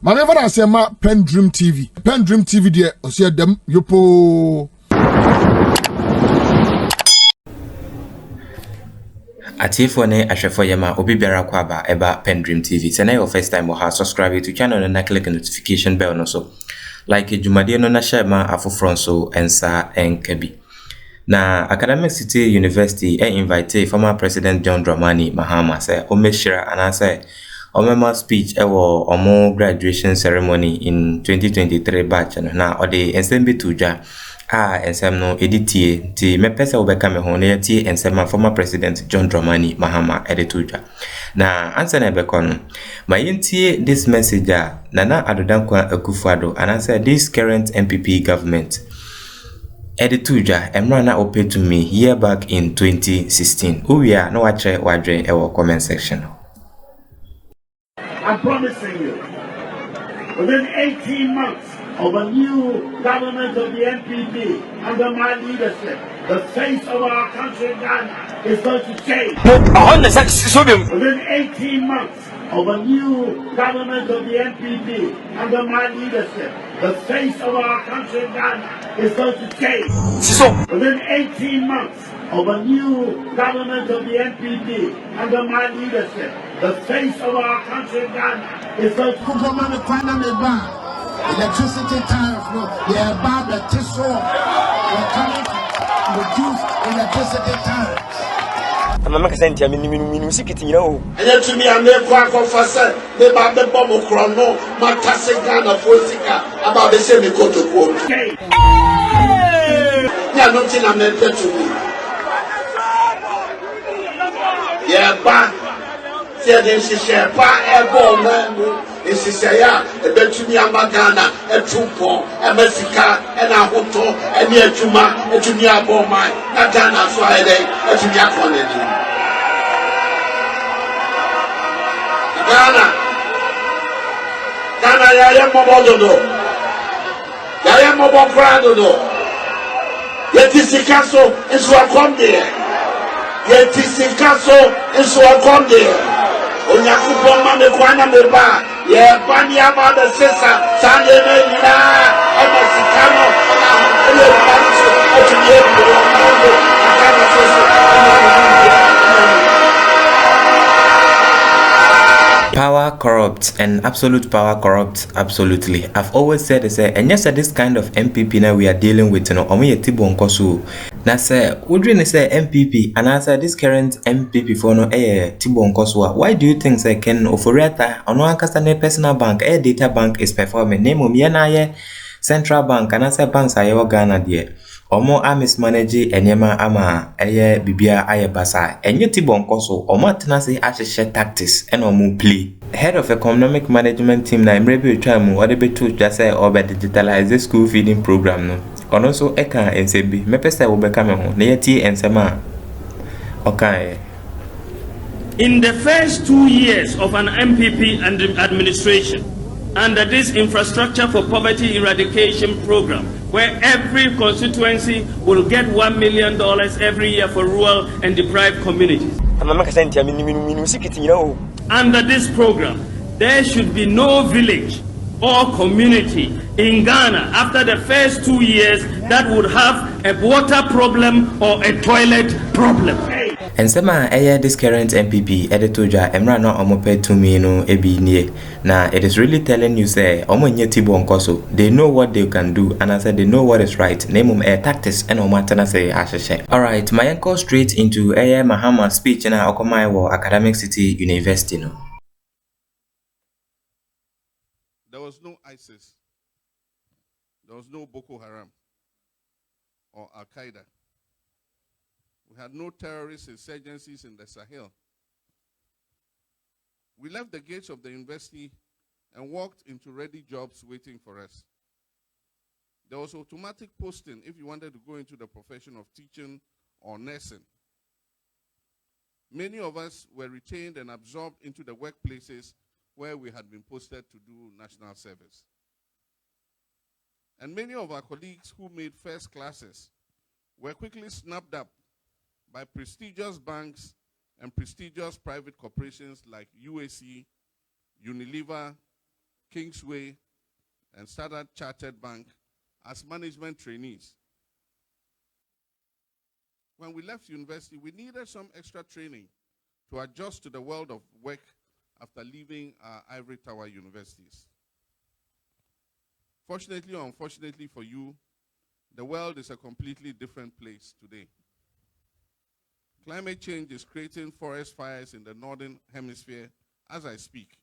Maneva na sema PENDREAM TV. PENDREAM TV de osia dem yopo. Atifo ne ahwefo yema obi biara kwa ba eba PENDREAM TV. Say na your first time or subscribe to channel and click the notification bell no so. Like jumade no na share ma afofron so ensa enkabi. Na Academic City University invite former President John Dramani Mahama say o meshira and say Omema speech ewo omo graduation ceremony in 2023 batch na ode ensembe tuja ensem no editie ti mepesa obeka me ho na yatie ensema former President John Dramani Mahama edituja na answer na ebeko no mayentie this message Nana Adodankwa Akufo-Addo and say this current NPP government edituja emrana open to me year back in 2016 uwia no wache wadwe ewo comment section. I'm promising you, within 18 months of a new government of the NPP under my leadership, the face of our country, Ghana, is going to change. Within 18 months of a new government of the NPP under my leadership, the face of our country, Ghana, is going to change. Within 18 months of a new government of the NPP under my leadership, the face of our country, Ghana, is going to electricity tariff, no, yeah, about the tissue, we're coming to reduce electricity tariffs. I'm not saying to me, secret, you know. And yet to me, I'm never quite confessing, the Bible Bobo Chrono, my Tassegana Fosika, about the same go to quote. Yeah, nothing I'm not to me. Yeah, but, yeah, then she share pa ebo man. Isi saya ebetumi amagana etupo emesika ena hoto eni ejuma etumi abomai na Ghana so ayede etumi akoneni Ghana ya mobododo ya mobokradodo yetisikaso isu akonde yetisikaso isu akonde onyakupo mame kwana meba yeah, Banya Mother Sessa, Sunday Nina, Emasicano, Power corrupts and absolute power corrupts absolutely. I've always said and yes, this kind of MPP now we are dealing with, omi yetibo nkosu. Na say, would say MPP and answer this current MPP for no tibo nkosu. Why do you think say Ken Oforiata ono ankasa ne personal bank data bank is performing? Name ye central bank and answer banks ayo Ghana there. Omo mismanage enyema ama bibia basa enye tibo nkoso omo tenase ahye tactics and omo play. Head of economic management team na Emrebi Otwamu ode betu just say obe digitalize school feeding program no. Ono so eka ensebi mepesa wo beka me ho na yeti ensema okay. In the first 2 years of an MPP administration under this infrastructure for poverty eradication program, where every constituency will get $1 million every year for rural and deprived communities. Under this program, there should be no village or community in Ghana after the first 2 years that would have a water problem or a toilet problem. And sema this current MPP editoja emra na omope to me no ebi nie na it is really telling you say omo nyetibo nkoso they know what they can do and I said they know what is right name tactics and omatana say asheshe. All right, my uncle straight into Mahama speech na okomai wo Academic City University no. There was no ISIS, there was no Boko Haram or Al Qaeda. We had no terrorist insurgencies in the Sahel. We left the gates of the university and walked into ready jobs waiting for us. There was automatic posting if you wanted to go into the profession of teaching or nursing. Many of us were retained and absorbed into the workplaces where we had been posted to do national service. And many of our colleagues who made first classes were quickly snapped up by prestigious banks and prestigious private corporations like UAC, Unilever, Kingsway, and Standard Chartered Bank as management trainees. When we left university, we needed some extra training to adjust to the world of work after leaving our ivory tower universities. Fortunately or unfortunately for you, the world is a completely different place today. Climate change is creating forest fires in the northern hemisphere as I speak,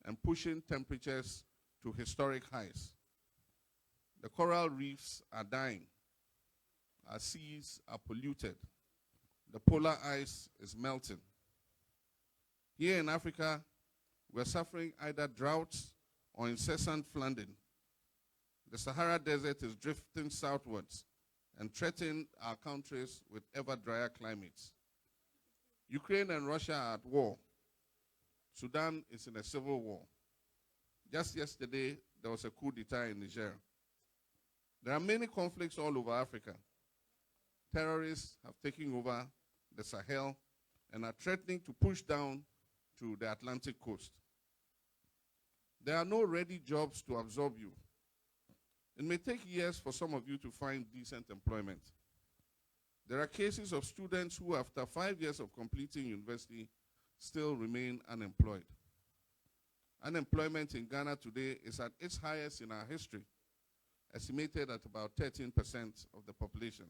and pushing temperatures to historic highs. The coral reefs are dying. Our seas are polluted. The polar ice is melting. Here in Africa, we're suffering either droughts or incessant flooding. The Sahara Desert is drifting southwards and threatening our countries with ever drier climates. Ukraine and Russia are at war. Sudan is in a civil war. Just yesterday, there was a coup d'etat in Niger. There are many conflicts all over Africa. Terrorists have taken over the Sahel and are threatening to push down to the Atlantic coast. There are no ready jobs to absorb you. It may take years for some of you to find decent employment. There are cases of students who, after 5 years of completing university, still remain unemployed. Unemployment in Ghana today is at its highest in our history, estimated at about 13% of the population.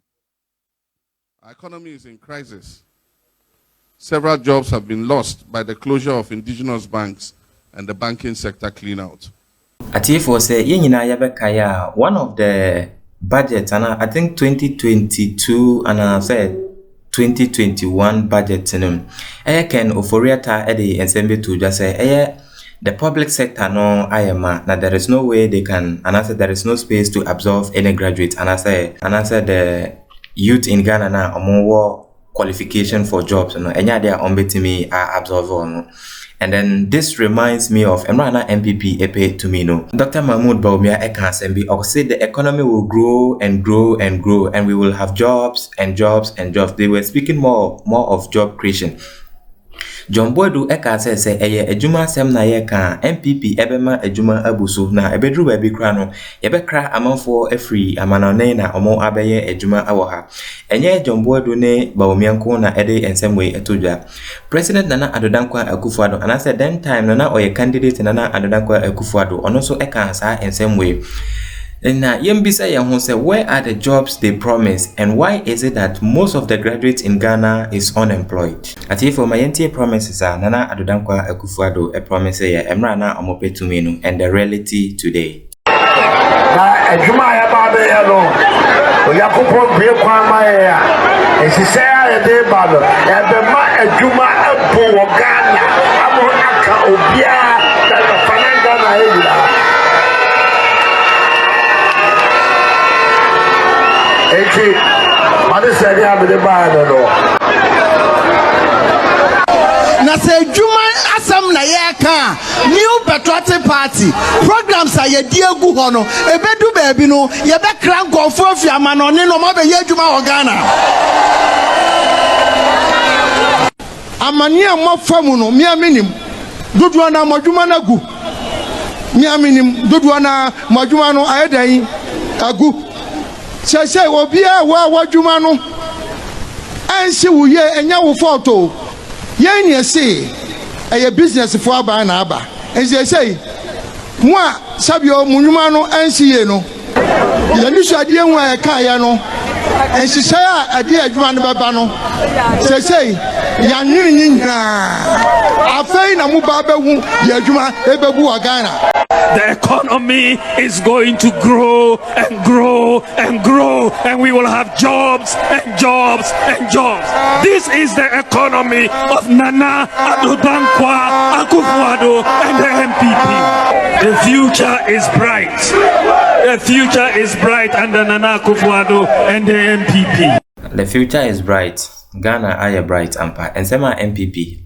Our economy is in crisis. Several jobs have been lost by the closure of indigenous banks and the banking sector clean-out. Atiefo say yenyina yabekaya one of the budgets and I think 2022 and I said 2021 budget nim ken oforiata e dey ensemble to just say the public sector no ayema na there is no way they can, and I said there is no space to absorb any graduate, and I said the youth in Ghana na omo qualification for jobs no enya dia ombetimi absorb no. And then this reminds me of Emrana NPP epe to me no. Dr. Mahmoud Baumia Ekansembi said the economy will grow and grow and grow and we will have jobs and jobs and jobs. They were speaking more of job creation. John Boydu eka say eye ejuma sem na ye kan NPP ebema ejuma abuso na ebedru ba bi kra no yebekra amanfo afri amanone na omo abeye ejuma awo ha enye John Boydu ne Bawumianko na ede ensemwe etoja President Nana Adodankwa Akufo-Addo and I said then time Nana oye candidate Nana Adodankwa Akufo-Addo ono so eka sa ensemwe. Now, say, where are the jobs they promise, and why is it that most of the graduates in Ghana is unemployed? At for my NTA promises are Nana Adodankwa Akufo-Addo a promise Emrana Omopetumenu and the reality today. Na say Juma asam na yeka new patriotic party programs are ye diegu hono ebedu baby no ye be kran gofo afia manone no ma be ye Juma Ghana amani amofamu no mi aminim dodo na modwuma na gu mi aminim dodo na modwuma no ayedan agu say obia wa dwuma no ansi wuye enya wo photo yen ye say a business for aba na aba ense say mo a sabio munwuma no ansi ye no ye ni so ade enwa e ka ya no ense say ade adwuma no baba no say ya nwini nyina afei na mo ba ba hu ye adwuma ebebu wa Ghana. The economy is going to grow and grow and grow, and we will have jobs and jobs and jobs. This is the economy of Nana Adodankwa Akufo-Addo and the NPP. The future is bright. The future is bright under Nana Akufo-Addo and the NPP. The future is bright. Ghana are bright ampa. And sema NPP.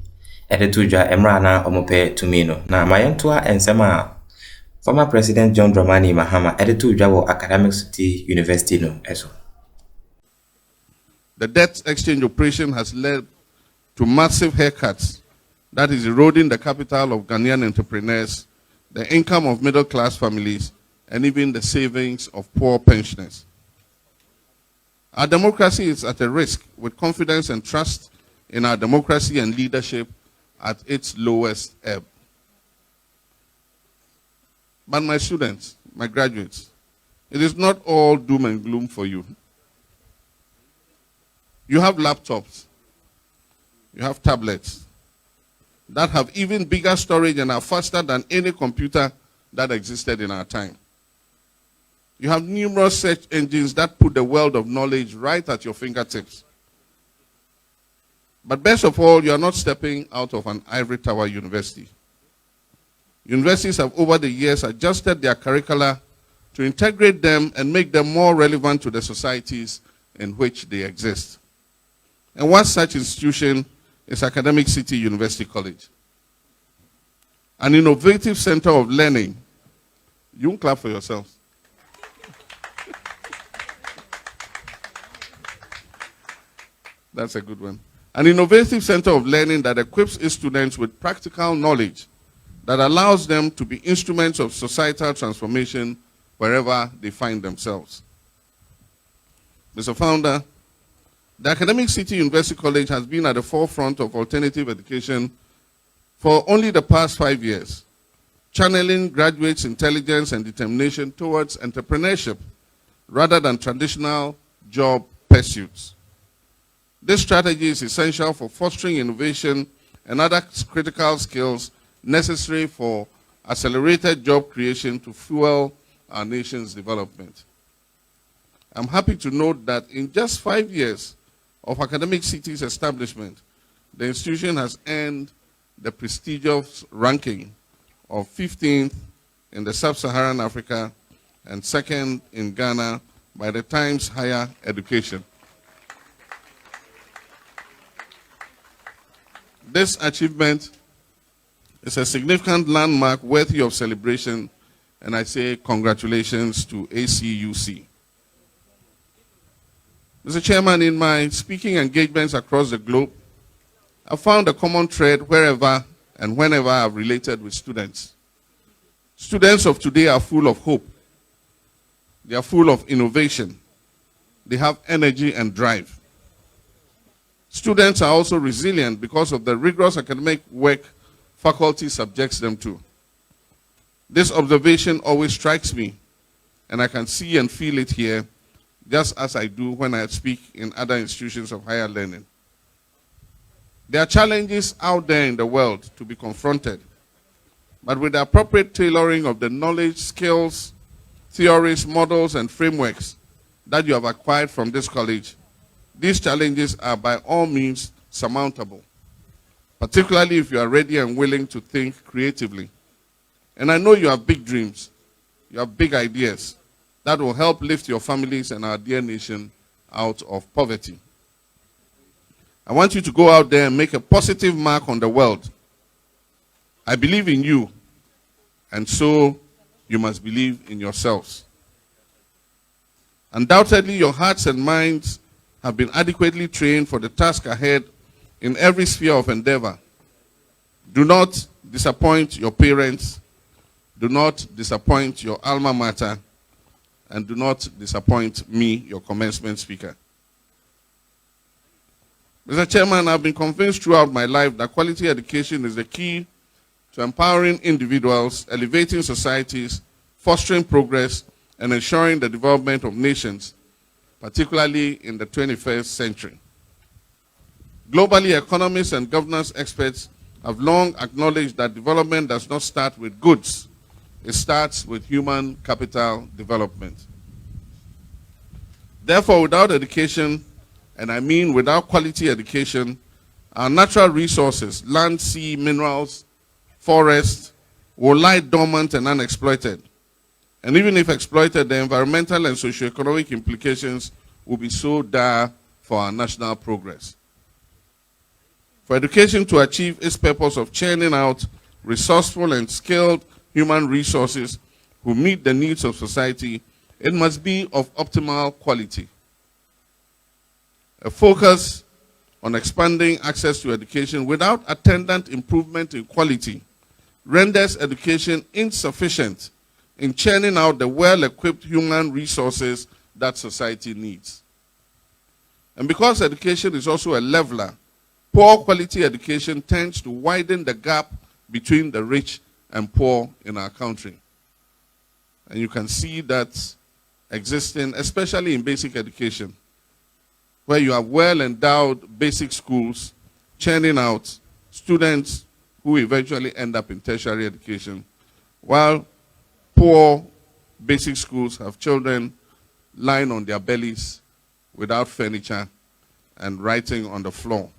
Edetuja Emrana Omopetumenu. Na mayentua and sema former President John Dramani Mahama edited Jawo Academic City University no eso. The debt exchange operation has led to massive haircuts that is eroding the capital of Ghanaian entrepreneurs the income of middle-class families, and even the savings of poor pensioners. Our democracy is at a risk, with confidence and trust in our democracy and leadership at its lowest ebb. But my students, my graduates, it is not all doom and gloom for you. You have laptops, you have tablets that have even bigger storage and are faster than any computer that existed in our time. You have numerous search engines that put the world of knowledge right at your fingertips. But best of all, you are not stepping out of an ivory tower university. Universities have over the years adjusted their curricula to integrate them and make them more relevant to the societies in which they exist. And one such institution is Academic City University College, an innovative center of learning. You can clap for yourselves. That's a good one. An innovative center of learning that equips its students with practical knowledge that allows them to be instruments of societal transformation wherever they find themselves. Mr. Founder, the Academic City University College has been at the forefront of alternative education for only the past 5 years, channeling graduates' intelligence and determination towards entrepreneurship rather than traditional job pursuits. This strategy is essential for fostering innovation and other critical skills necessary for accelerated job creation to fuel our nation's development. I'm happy to note that in just 5 years of Academic City's establishment, the institution has earned the prestigious ranking of 15th in the Sub-Saharan Africa and 2nd in Ghana by the Times Higher Education. This achievement is a significant landmark worthy of celebration, and I say congratulations to ACUC. Mr. Chairman, in my speaking engagements across the globe, I found a common thread wherever and whenever I've related with students. Students of today are full of hope. They are full of innovation. They have energy and drive. Students are also resilient because of the rigorous academic work faculty subjects them to. This observation always strikes me, and I can see and feel it here, just as I do when I speak in other institutions of higher learning. There are challenges out there in the world to be confronted, but with the appropriate tailoring of the knowledge, skills, theories, models, and frameworks that you have acquired from this college, these challenges are by all means surmountable, particularly if you are ready and willing to think creatively. And I know you have big dreams, you have big ideas that will help lift your families and our dear nation out of poverty. I want you to go out there and make a positive mark on the world. I believe in you, and so you must believe in yourselves. Undoubtedly, your hearts and minds have been adequately trained for the task ahead in every sphere of endeavor. Do not disappoint your parents, do not disappoint your alma mater, and do not disappoint me, your commencement speaker. Mr. Chairman, I've been convinced throughout my life that quality education is the key to empowering individuals, elevating societies, fostering progress, and ensuring the development of nations, particularly in the 21st century. Globally, economists and governance experts have long acknowledged that development does not start with goods. It starts with human capital development. Therefore, without education, and I mean without quality education, our natural resources, land, sea, minerals, forests, will lie dormant and unexploited. And even if exploited, the environmental and socioeconomic implications will be so dire for our national progress. For education to achieve its purpose of churning out resourceful and skilled human resources who meet the needs of society, it must be of optimal quality. A focus on expanding access to education without attendant improvement in quality renders education insufficient in churning out the well-equipped human resources that society needs. And because education is also a leveler, poor quality education tends to widen the gap between the rich and poor in our country. And you can see that existing, especially in basic education, where you have well-endowed basic schools churning out students who eventually end up in tertiary education, while poor basic schools have children lying on their bellies without furniture and writing on the floor.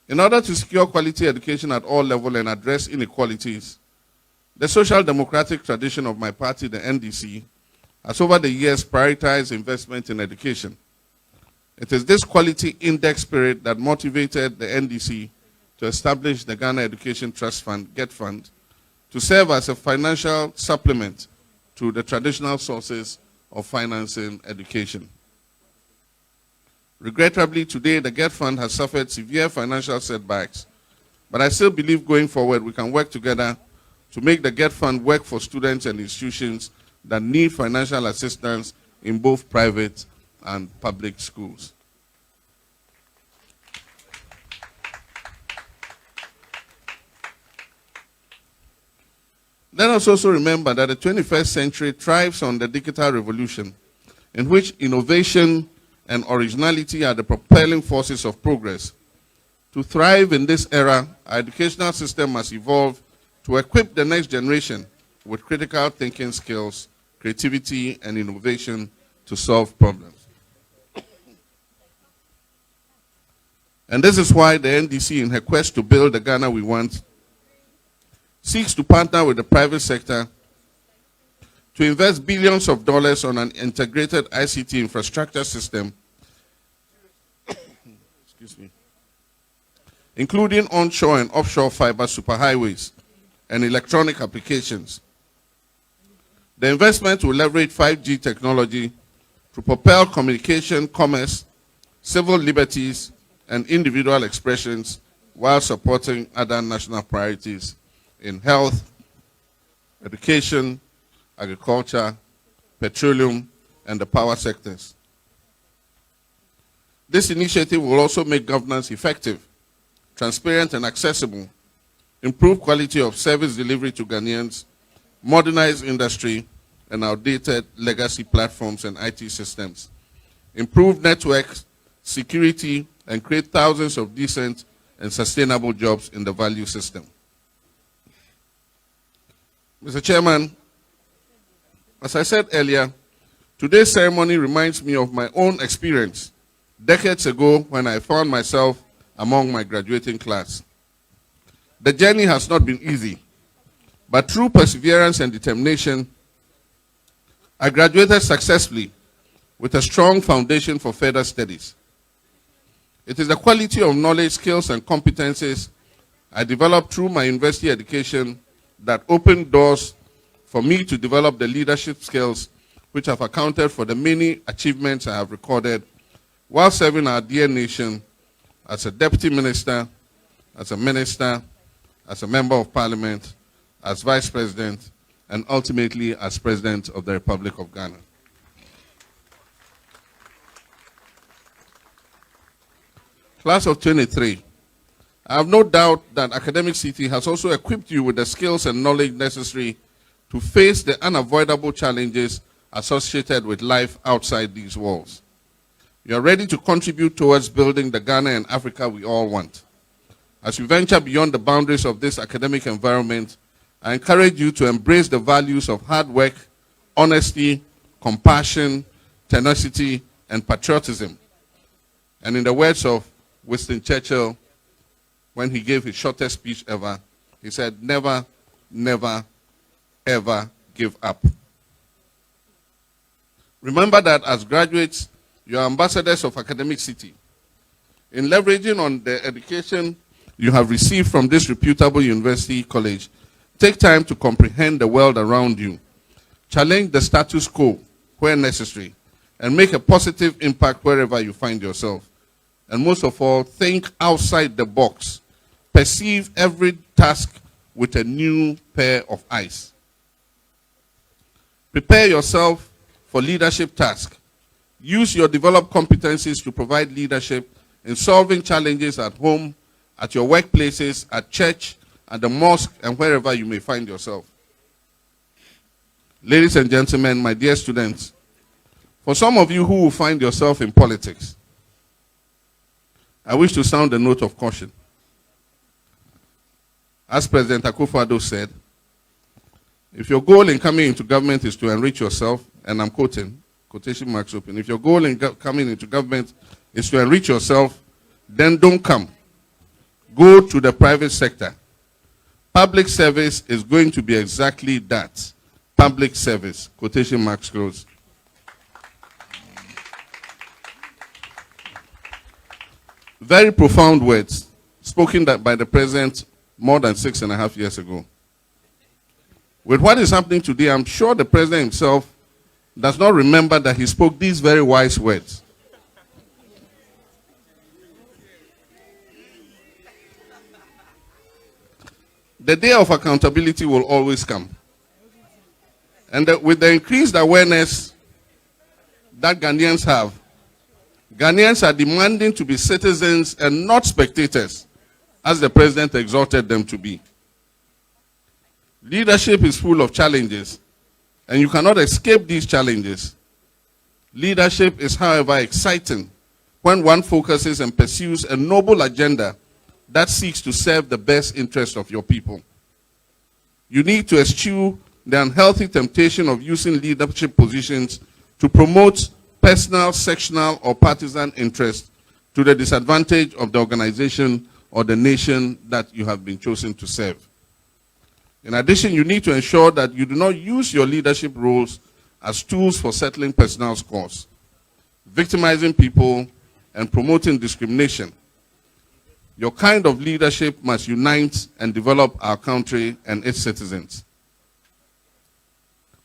In order to secure quality education at all levels and address inequalities, the social democratic tradition of my party, the NDC, has over the years prioritized investment in education. It is this quality index spirit that motivated the NDC to establish the Ghana Education Trust Fund, GET Fund, to serve as a financial supplement to the traditional sources of financing education. Regrettably, today, the GET Fund has suffered severe financial setbacks, but I still believe going forward we can work together to make the GET Fund work for students and institutions that need financial assistance in both private and public schools. Let us also remember that the 21st century thrives on the digital revolution, in which innovation and originality are the propelling forces of progress. To thrive in this era, our educational system must evolve to equip the next generation with critical thinking skills, creativity, and innovation to solve problems. And this is why the NDC, in her quest to build the Ghana we want, seeks to partner with the private sector to invest billions of dollars on an integrated ICT infrastructure system, excuse me, including onshore and offshore fiber superhighways and electronic applications. The investment will leverage 5G technology to propel communication, commerce, civil liberties, and individual expressions while supporting other national priorities in health, education, agriculture, petroleum, and the power sectors. This initiative will also make governance effective, transparent, and accessible, improve quality of service delivery to Ghanaians, modernize industry and outdated legacy platforms and IT systems, improve networks, security, and create thousands of decent and sustainable jobs in the value system. Mr. Chairman, as I said earlier, today's ceremony reminds me of my own experience decades ago when I found myself among my graduating class. The journey has not been easy, but through perseverance and determination, I graduated successfully with a strong foundation for further studies. It is the quality of knowledge, skills, and competencies I developed through my university education that opened doors for me to develop the leadership skills which have accounted for the many achievements I have recorded while serving our dear nation as a deputy minister, as a minister, as a member of parliament, as vice president, and ultimately as president of the Republic of Ghana. Class of 23, I have no doubt that Academic City has also equipped you with the skills and knowledge necessary to face the unavoidable challenges associated with life outside these walls. You are ready to contribute towards building the Ghana and Africa we all want. As you venture beyond the boundaries of this academic environment, I encourage you to embrace the values of hard work, honesty, compassion, tenacity, and patriotism. And in the words of Winston Churchill, when he gave his shortest speech ever, he said, never, never, ever give up. Remember that as graduates, you are ambassadors of Academic City. In leveraging on the education you have received from this reputable university college, take time to comprehend the world around you, challenge the status quo where necessary, and make a positive impact wherever you find yourself. And most of all, think outside the box. perceive every task with a new pair of eyes. Prepare yourself for leadership tasks. Use your developed competencies to provide leadership in solving challenges at home, at your workplaces, at church, at the mosque, and wherever you may find yourself. Ladies and gentlemen, my dear students, for some of you who will find yourself in politics, I wish to sound a note of caution. As President Akufo-Addo said, if your goal in coming into government is to enrich yourself, and I'm quoting, quotation marks open, if your goal in coming into government is to enrich yourself, then don't come. Go to the private sector. Public service is going to be exactly that. Public service. Quotation marks close. Very profound words spoken by the president more than 6.5 years ago. With what is happening today, I'm sure the president himself does not remember that he spoke these very wise words. The day of accountability will always come. And with the increased awareness that Ghanaians have, Ghanaians are demanding to be citizens and not spectators, as the president exhorted them to be. Leadership is full of challenges, and you cannot escape these challenges. Leadership is, however, exciting when one focuses and pursues a noble agenda that seeks to serve the best interests of your people. You need to eschew the unhealthy temptation of using leadership positions to promote personal, sectional, or partisan interests to the disadvantage of the organization or the nation that you have been chosen to serve. In addition, you need to ensure that you do not use your leadership roles as tools for settling personal scores, victimizing people, and promoting discrimination. Your kind of leadership must unite and develop our country and its citizens.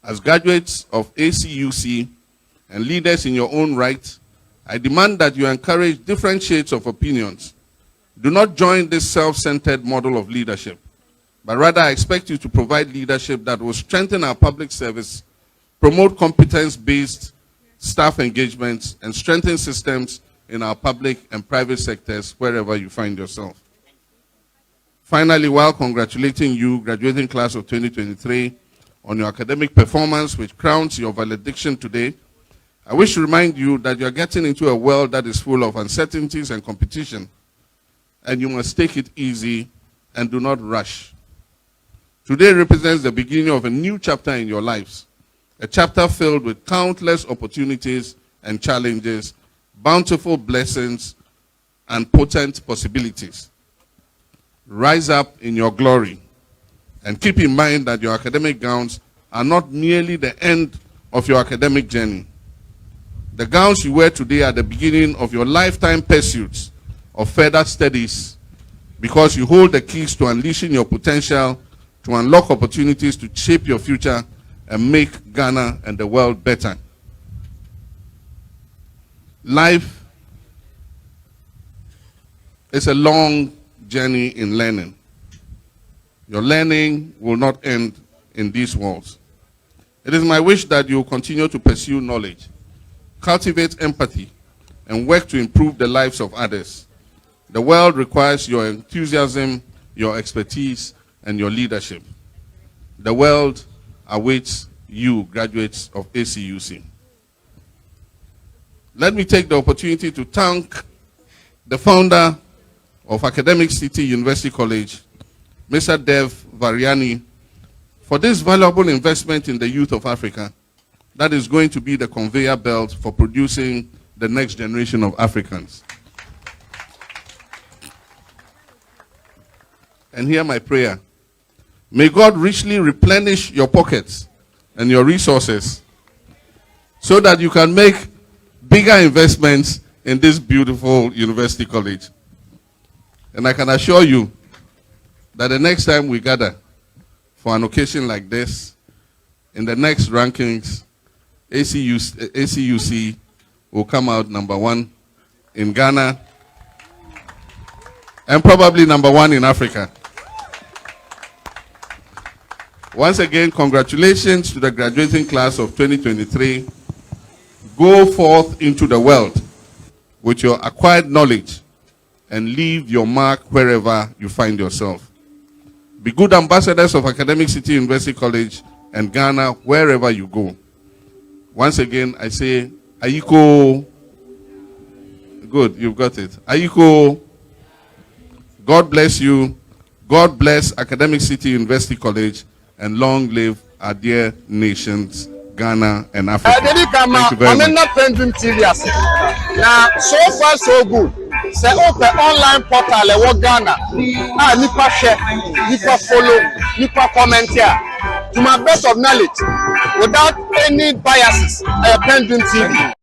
As graduates of ACUC and leaders in your own right, I demand that you encourage different shades of opinions. Do not join this self-centered model of leadership, but rather I expect you to provide leadership that will strengthen our public service, promote competence-based staff engagements, and strengthen systems in our public and private sectors wherever you find yourself. Finally, while congratulating you, graduating class of 2023, on your academic performance, which crowns your valediction today, I wish to remind you that you are getting into a world that is full of uncertainties and competition, and you must take it easy and do not rush. Today represents the beginning of a new chapter in your lives, a chapter filled with countless opportunities and challenges, bountiful blessings, and potent possibilities. Rise up in your glory, and keep in mind that your academic gowns are not merely the end of your academic journey. The gowns you wear today are the beginning of your lifetime pursuits of further studies, because you hold the keys to unleashing your potential, to unlock opportunities to shape your future and make Ghana and the world better. Life is a long journey in learning. Your learning will not end in these walls. It is my wish that you will continue to pursue knowledge, cultivate empathy, and work to improve the lives of others. The world requires your enthusiasm, your expertise, and your leadership. The world awaits you, graduates of ACUC. Let me take the opportunity to thank the founder of Academic City University College, Mr. Dev Variani, for this valuable investment in the youth of Africa that is going to be the conveyor belt for producing the next generation of Africans. And hear my prayer. May God richly replenish your pockets and your resources so that you can make bigger investments in this beautiful university college. And I can assure you that the next time we gather for an occasion like this, in the next rankings, ACUC will come out #1 in Ghana and probably #1 in Africa. Once again, congratulations to the graduating class of 2023. Go forth into the world with your acquired knowledge and leave your mark wherever you find yourself. Be good ambassadors of Academic City University College and Ghana wherever you go. Once again, I say, Ayiko. Good, you've got it. Ayiko. God bless you. God bless Academic City University College, and long live our dear nations, Ghana and Africa. Thank you very much. PENDREAM TV. Now, so far so good. Say open online portal in Ghana. Nipa share, nipa follow, nipa comment here. To my best of knowledge, without any biases, PENDREAM TV.